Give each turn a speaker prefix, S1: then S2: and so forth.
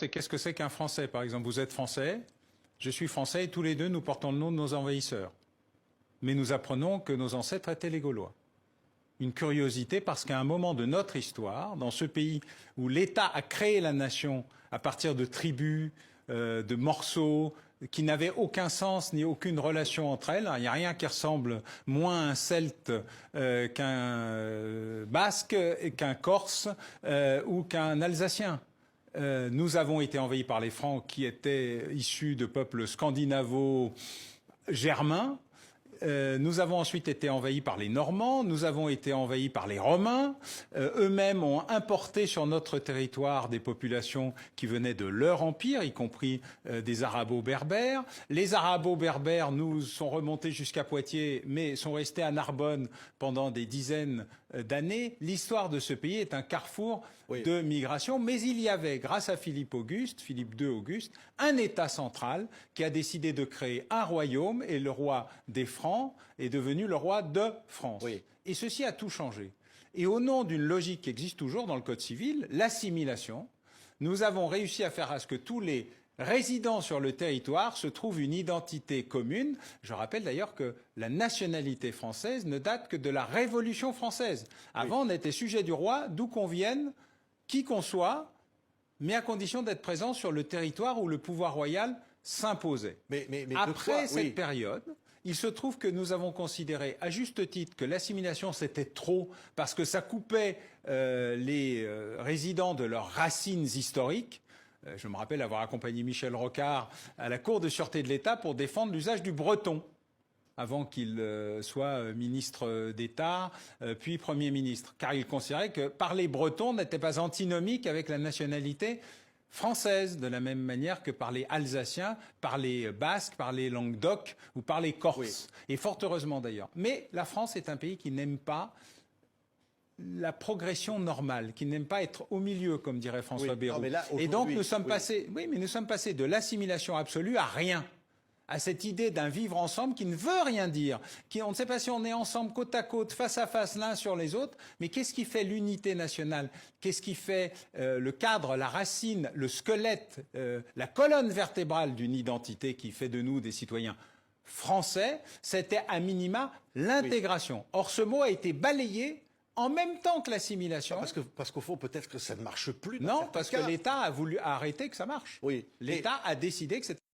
S1: C'est qu'est-ce que c'est qu'un Français, par exemple. Vous êtes Français, je suis Français, et tous les deux, nous portons le nom de nos envahisseurs. Mais nous apprenons que nos ancêtres étaient les Gaulois. Une curiosité, parce qu'à un moment de notre histoire, dans ce pays où l'État a créé la nation à partir de tribus, de morceaux, qui n'avaient aucun sens ni aucune relation entre elles. Il n'y a rien qui ressemble moins à un Celte qu'un Basque, qu'un Corse ou qu'un Alsacien. Nous avons été envahis par les Francs qui étaient issus de peuples scandinavo-germains. Nous avons ensuite été envahis par les Normands, nous avons été envahis par les Romains. Eux-mêmes ont importé sur notre territoire des populations qui venaient de leur empire, y compris des Arabo-Berbères. Les Arabo-Berbères nous sont remontés jusqu'à Poitiers, mais sont restés à Narbonne pendant des dizaines d'années. L'histoire de ce pays est un carrefour de migration, mais il y avait, grâce à Philippe II Auguste, un État central qui a décidé de créer un royaume, et le roi des Francs est devenu le roi de France. Et ceci a tout changé. Et au nom d'une logique qui existe toujours dans le Code civil, l'assimilation, nous avons réussi à faire à ce que tous les résidents sur le territoire se trouvent une identité commune. Je rappelle d'ailleurs que la nationalité française ne date que de la Révolution française. Avant, on était sujet du roi, d'où qu'on vienne, qui qu'on soit, mais à condition d'être présent sur le territoire où le pouvoir royal s'imposait. Mais après cette période, il se trouve que nous avons considéré, à juste titre, que l'assimilation c'était trop parce que ça coupait les résidents de leurs racines historiques. Je me rappelle avoir accompagné Michel Rocard à la Cour de sûreté de l'État pour défendre l'usage du breton, avant qu'il soit ministre d'État, puis Premier ministre. Car il considérait que parler breton n'était pas antinomique avec la nationalité française, de la même manière que par les Alsaciens, par les Basques, par les Languedoc ou par les Corses. Et fort heureusement d'ailleurs. Mais la France est un pays qui n'aime pas la progression normale, qui n'aime pas être au milieu, comme dirait François Bayrou. Et donc nous sommes passés, nous sommes passés de l'assimilation absolue à rien. À cette idée d'un vivre ensemble qui ne veut rien dire, on ne sait pas si on est ensemble côte à côte, face à face l'un sur les autres, mais qu'est-ce qui fait l'unité nationale? Qu'est-ce qui fait le cadre, la racine, le squelette, la colonne vertébrale d'une identité qui fait de nous des citoyens français? C'était à minima l'intégration. Or ce mot a été balayé en même temps que l'assimilation.
S2: Parce qu'au fond, peut-être que ça ne marche plus.
S1: Non, parce que l'État a voulu arrêter que ça marche. L'État a décidé que c'était